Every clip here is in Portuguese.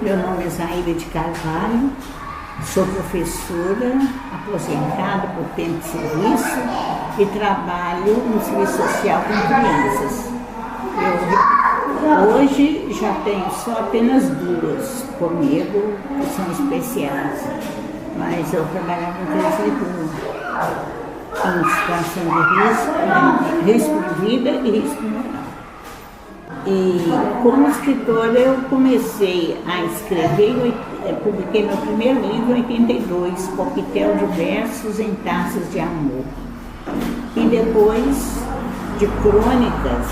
Meu nome é Zaíra de Carvalho, sou professora, aposentada por tempo de serviço e trabalho no serviço social com crianças. Hoje já tenho só apenas duas comigo, que são especiais, mas eu trabalhava com crianças em situação de risco de vida e risco moral. E como escritora eu comecei a escrever, publiquei meu primeiro livro em 82, Coquetel de Versos em Taças de Amor. E depois de crônicas,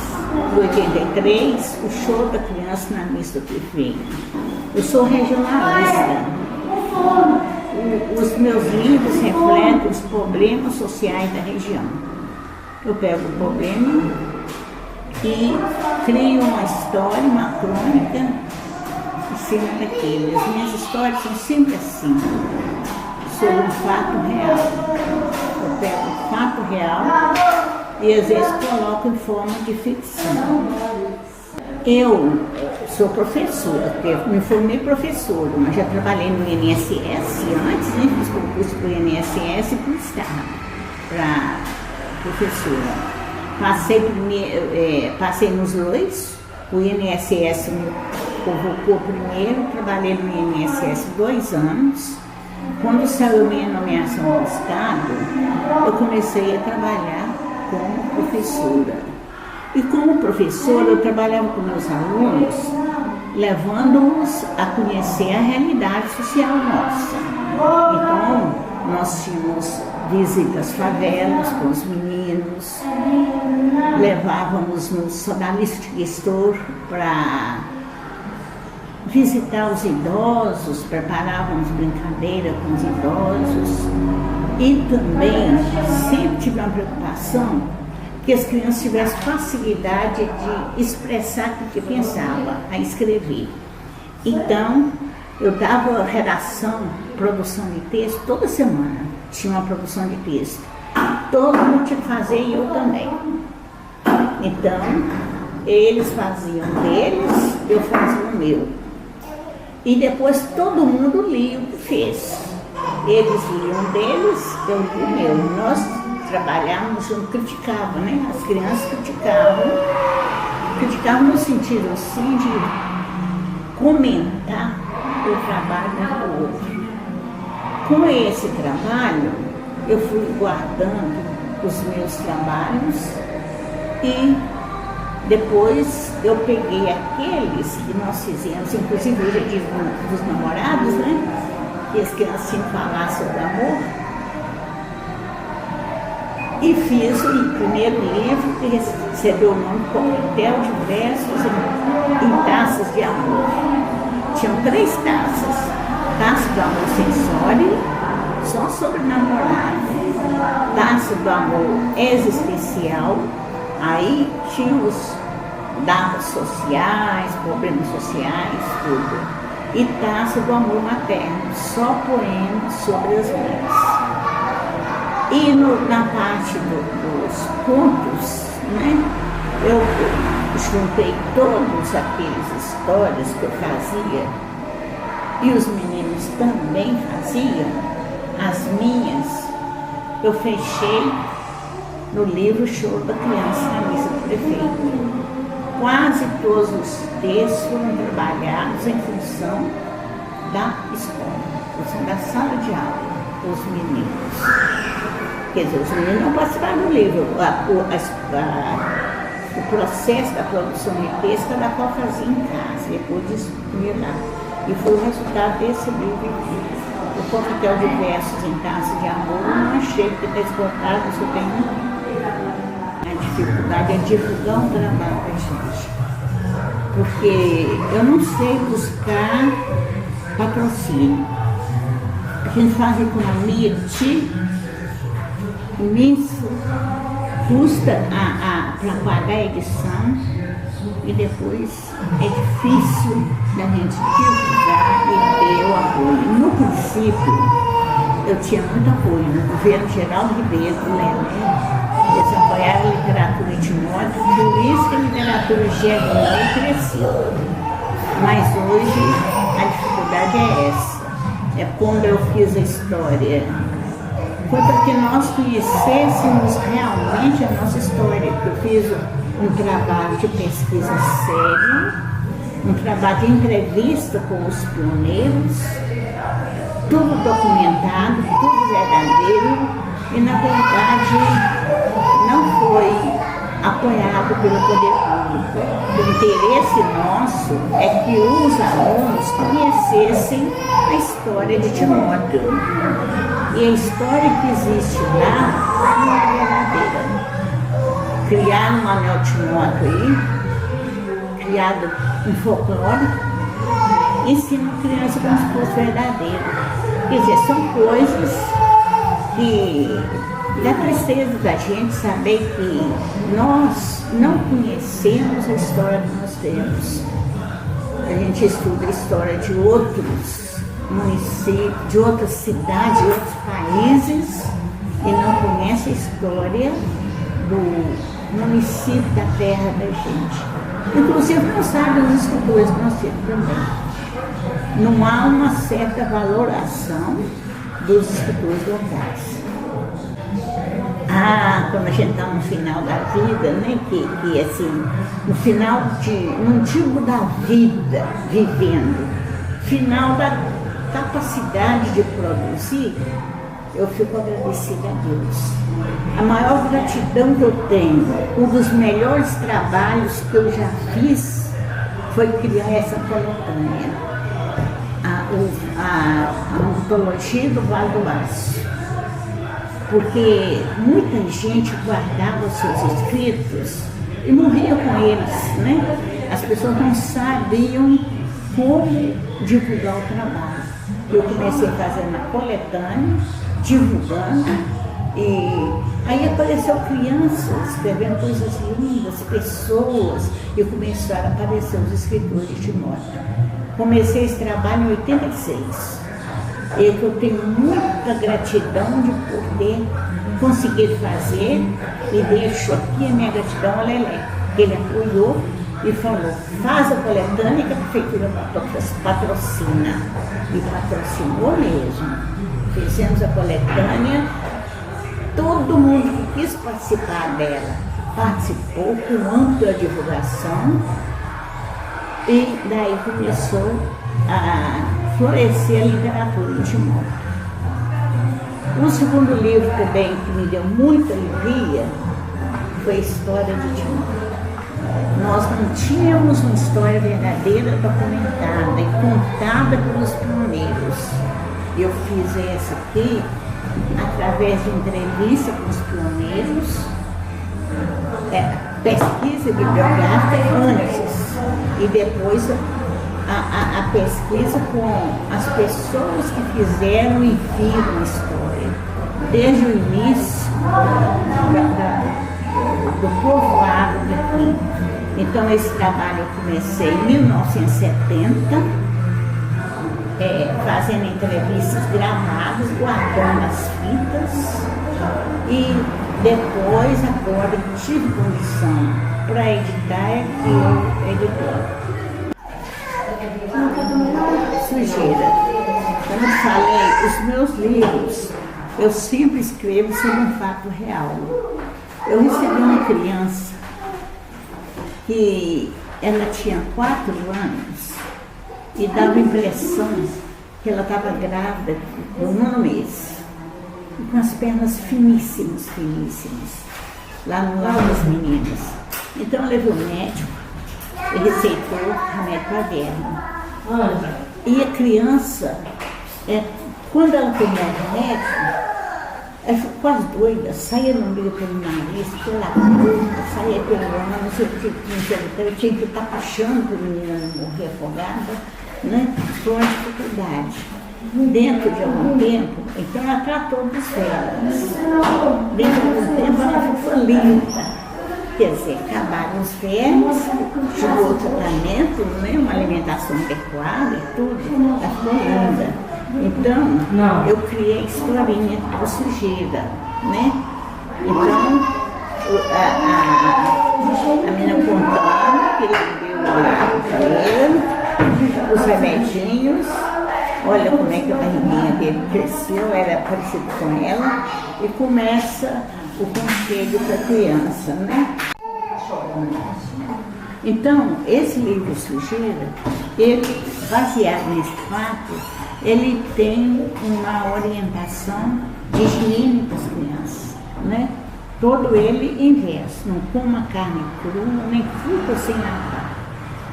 em 83, o Choro da Criança na Missa Perfeita. Eu sou regionalista. Os meus livros refletem os problemas sociais da região. Eu pego o problema e crio uma história, uma crônica em cima daquele. As minhas histórias são sempre assim, sobre um fato real. Eu pego um fato real e às vezes coloco em forma de ficção. Eu sou professora, me formei professora, mas já trabalhei no INSS antes, né? Fiz concurso para o INSS e para o Estado, para professora. Passei nos dois, o INSS me convocou primeiro, trabalhei no INSS 2 anos. Quando saiu minha nomeação no Estado, eu comecei a trabalhar como professora. E como professora, eu trabalhava com meus alunos, levando-os a conhecer a realidade social nossa. Então, nós tínhamos visitas às favelas com os meninos, levávamos no Sodalista Gestor para visitar os idosos, preparávamos brincadeira com os idosos e também sempre tive uma preocupação que as crianças tivessem facilidade de expressar o que pensava, a escrever. Então, eu dava redação, produção de texto, toda semana tinha uma produção de texto. Todo mundo tinha que fazer e eu também. Então, eles faziam deles, eu fazia o meu. E depois todo mundo lia o que fez. Eles liam deles, eu li o meu. Nós trabalhávamos junto, criticavam, né? As crianças criticavam no sentido assim de comentar o trabalho do outro. Com esse trabalho, eu fui guardando os meus trabalhos e depois eu peguei aqueles que nós fizemos, inclusive hoje eu digo dos namorados, né? Que as crianças tinham que falar sobre amor. E fiz o primeiro livro que recebeu o nome Coquetel de Versos em Taças de Amor. Tinham 3 taças. Taça do Amor Sensório, só sobre namorado. Taça do Amor Existencial, aí tinha os dados sociais, problemas sociais, tudo. E Taça do Amor Materno, só poemas sobre as mães. E na parte dos contos, né, eu juntei todas aquelas histórias que eu fazia, e os meninos também faziam, as minhas, eu fechei no livro Choro da Criança na Missa do Prefeito. Quase todos os textos foram trabalhados em função da escola, em função da sala de aula, dos meninos. Quer dizer, os meninos não participaram do livro, o processo da produção de texto cada qual fazia em casa, depois distribuía lá. E foi o resultado desse livro, o Coquetel de Versos em Taças de Amor. Eu não achei que está esgotado, isso tem a dificuldade é divulgar um trabalho para a gente. Porque eu não sei buscar patrocínio. A gente faz economia de imenso, custa para pagar a edição e depois é difícil da gente divulgar e ter o apoio. No princípio, eu tinha muito apoio no governo Geraldo Ribeiro, eles apoiaram a literatura de modo, por isso que a literatura geral cresceu. Mas hoje a verdade é essa. É quando eu fiz a história. Foi para que nós conhecêssemos realmente a nossa história. Eu fiz um trabalho de pesquisa sério, um trabalho de entrevista com os pioneiros, tudo documentado, tudo verdadeiro, e na verdade não foi apoiado pelo poder público. O interesse nosso é que os alunos conhecessem a história de Timóteo. E a história que existe lá não é verdadeira. Criaram um anel Timóteo aí, criado um folclore, ensinam a criança como se fosse verdadeiro. Quer dizer, são coisas que dá tristeza da gente saber que nós não conhecemos a história que nós temos. A gente estuda a história de outros municípios, de outras cidades, de outros países, e não conhece a história do município, da terra da gente. Inclusive não sabe os escritores que nós temos também. Não há uma certa valoração dos escritores locais. Quando a gente está no final da vida, né, que assim, no final não digo da vida vivendo, final da capacidade de produzir, eu fico agradecida a Deus. A maior gratidão que eu tenho, um dos melhores trabalhos que eu já fiz foi criar essa coletânea, a antologia do Vale do Aço. Porque muita gente guardava os seus escritos e morria com eles, né? As pessoas não sabiam como divulgar o trabalho. Eu comecei fazendo a coletânea, divulgando, e aí apareceu crianças escrevendo coisas lindas, pessoas, e começaram a aparecer os escritores de Timóteo. Comecei esse trabalho em 86. E que eu tenho muita gratidão de poder conseguir fazer, e deixo aqui a minha gratidão ao Lelé, que ele apoiou e falou, faz a coletânea que a prefeitura patrocina. E patrocinou mesmo. Fizemos a coletânea, todo mundo que quis participar dela participou com ampla divulgação, e daí começou a florescer a literatura em Timóteo. O segundo livro também que me deu muita alegria foi a história de Timóteo. Nós não tínhamos uma história verdadeira documentada e contada pelos pioneiros. Eu fiz essa aqui através de entrevista com os pioneiros, pesquisa bibliográfica antes, e depois a pesquisa com as pessoas que fizeram e viram a história, desde o início do povoado daqui. Então esse trabalho eu comecei em 1970, fazendo entrevistas gravadas, guardando as fitas, e depois, agora que tive condição para editar, é que eu editei. Sujeira. Como eu falei, os meus livros, eu sempre escrevo sobre um fato real. Eu recebi uma criança que ela tinha 4 anos e dava a impressão que ela estava grávida no 9º mês, e com as pernas finíssimas, lá no Lar das Meninas. Então eu levei o médico e receitou remédio para a guerra. E a criança, quando ela tomou o remédio, ela ficou quase doida, saía no meio pelo nariz, pela boca, saía pelo ano, não sei o que eu tinha que estar puxando para a menina não morrer afogada, né? Foi uma dificuldade. Dentro de algum tempo, então ela tratou dos vermes. Dentro de algum tempo ela ficou linda. Quer dizer, acabaram os vermes, chegou o tratamento, né? Uma alimentação adequada e tudo, ela ficou linda. Então, eu criei a historinha do Sujeira, né? Então, a menina contando que ele deu os remedinhos, olha como é que a barriguinha dele cresceu, era parecido com ela, e começa o conselho para a criança, né? Então, esse livro Sujeira, ele, baseado nesse fato, ele tem uma orientação de higiene para as crianças, né? Todo ele inverso, não coma carne crua, nem fruta sem lavar.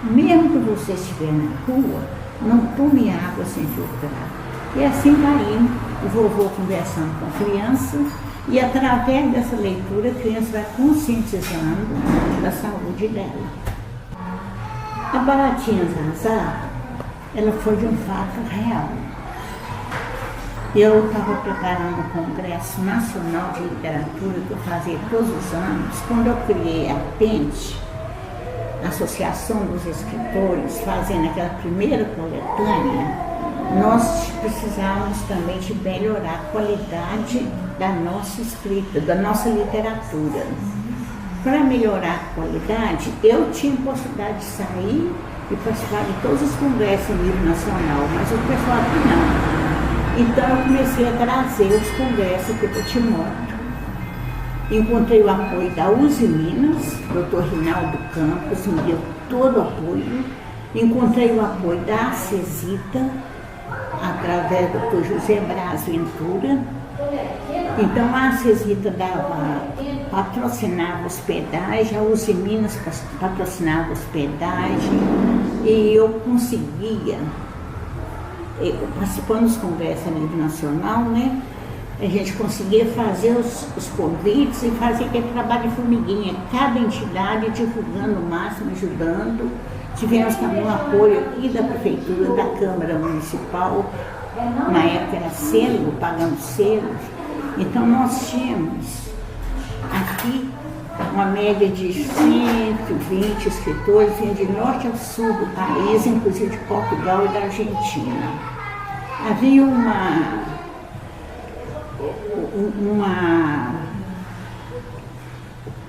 Mesmo que você estiver na rua, não tome água sem filtrar. E assim vai indo, o vovô conversando com a criança, e através dessa leitura a criança vai conscientizando da saúde dela. A Baratinha Zazá, ela foi de um fato real. Eu estava preparando o Congresso Nacional de Literatura, que eu fazia todos os anos, quando eu criei a PENTE, Associação dos Escritores, fazendo aquela primeira coletânea, nós precisávamos também de melhorar a qualidade da nossa escrita, da nossa literatura. Para melhorar a qualidade, eu tinha possibilidade de sair e participar de todos os congressos em nível nacional, mas o pessoal aqui não. Então eu comecei a trazer os congressos aqui para Timóteo. Encontrei o apoio da USE Minas, Dr. Rinaldo Campos, me deu todo o apoio. Encontrei o apoio da Acesita, através do Dr. José Braz Ventura. Então a Acesita patrocinava hospedagem, a USE Minas patrocinava hospedagem, e eu conseguia, participando dos congressos a nível nacional, né? A gente conseguia fazer os convites e fazer aquele trabalho de formiguinha, cada entidade divulgando o máximo, ajudando. Tivemos também o apoio aqui da Prefeitura, da Câmara Municipal, na época era selo, pagando selos. Então nós tínhamos aqui uma média de 120 escritores, vinha de norte ao sul do país, inclusive de Portugal e da Argentina. Havia uma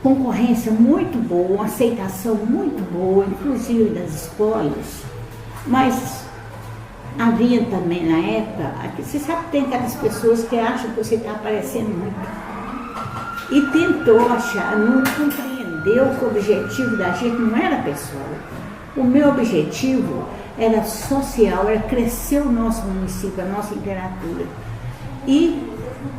concorrência muito boa, uma aceitação muito boa, inclusive das escolas, mas havia também na época, você sabe que tem aquelas pessoas que acham que você está aparecendo muito. E tentou achar, não compreendeu que o objetivo da gente não era pessoal. O meu objetivo era social, era crescer o nosso município, a nossa literatura. E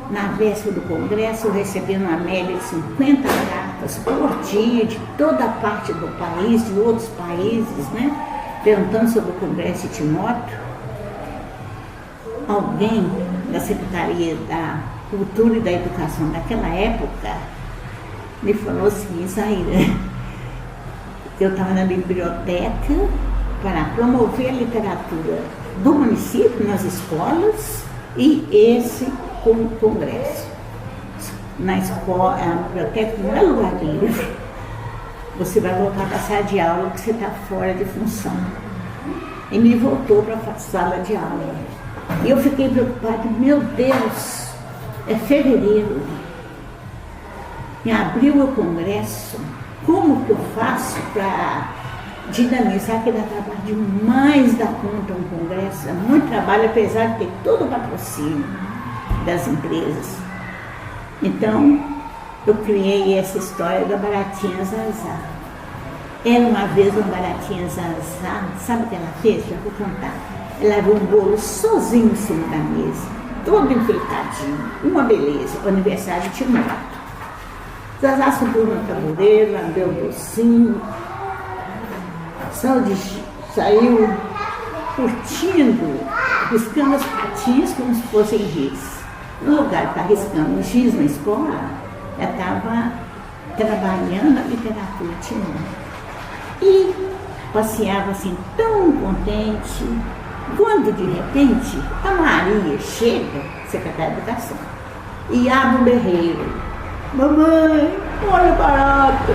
na véspera do congresso eu recebi uma média de 50 cartas por dia, de toda a parte do país, de outros países, né? Perguntando sobre o Congresso de Timóteo. Alguém da Secretaria da Cultura e da Educação daquela época me falou assim: Zaira, eu estava na biblioteca para promover a literatura do município nas escolas e esse congresso. Na escola, a biblioteca não é lugar de livro. Você vai voltar para a sala de aula porque você está fora de função. E me voltou para a sala de aula. E eu fiquei preocupada, meu Deus, é fevereiro, em abril o congresso, como que eu faço para dinamizar, que dá trabalho demais da conta um congresso, é muito trabalho, apesar de ter todo o patrocínio das empresas. Então, eu criei essa história da Baratinha Zazá. Era uma vez uma Baratinha Zazá, sabe o que ela fez? Já vou contar. Ela abriu um bolo sozinho em cima da mesa, todo enfeitadinho, uma beleza, o aniversário de Timóteo. Zazá subiu no tabuleiro, abriu o docinho, saiu curtindo, riscando as patinhas como se fossem giz. No lugar de estar riscando giz na escola, ela estava trabalhando a literatura de Timóteo. E passeava assim tão contente, quando de repente a Maria chega, secretária de Educação, e abre o berreiro: mamãe, olha o barato.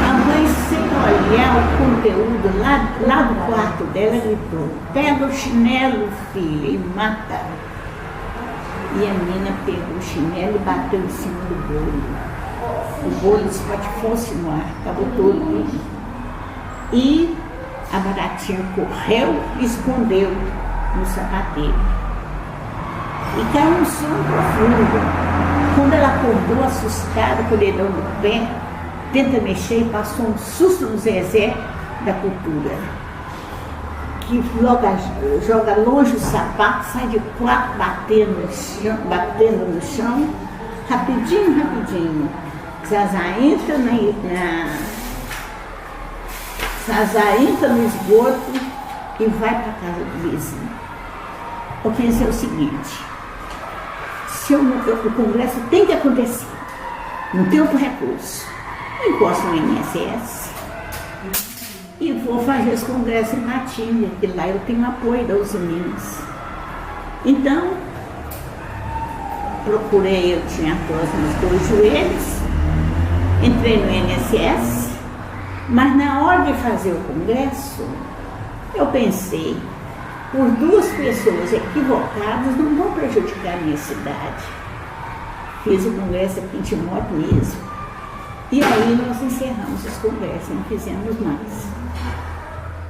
A mãe, sem olhar o conteúdo lá do quarto dela, gritou: pega o chinelo, filha, e mata. E a menina pegou o chinelo e bateu em cima do bolo. O bolo espatifou-se no ar, acabou todo. E a Baratinha correu e escondeu no sapateiro. E caiu um sono profundo. Quando ela acordou assustada com o dedão do pé, tenta mexer e passou um susto no Zezé da cultura, que joga longe o sapato, sai de quatro batendo no chão, rapidinho. Zazá entra no esgoto e vai para a casa do vizinho. Eu pensei o seguinte: o congresso tem que acontecer, não tem outro recurso. Eu encosto no INSS e vou fazer esse congresso em Matinga, que lá eu tenho apoio das Minas. Então, procurei, eu tinha artrose nos 2 joelhos, entrei no INSS, mas na hora de fazer o congresso, eu pensei, por 2 pessoas equivocadas não vão prejudicar a minha cidade. Fiz o congresso aqui em Timóteo mesmo. E aí nós encerramos os congressos, não fizemos mais.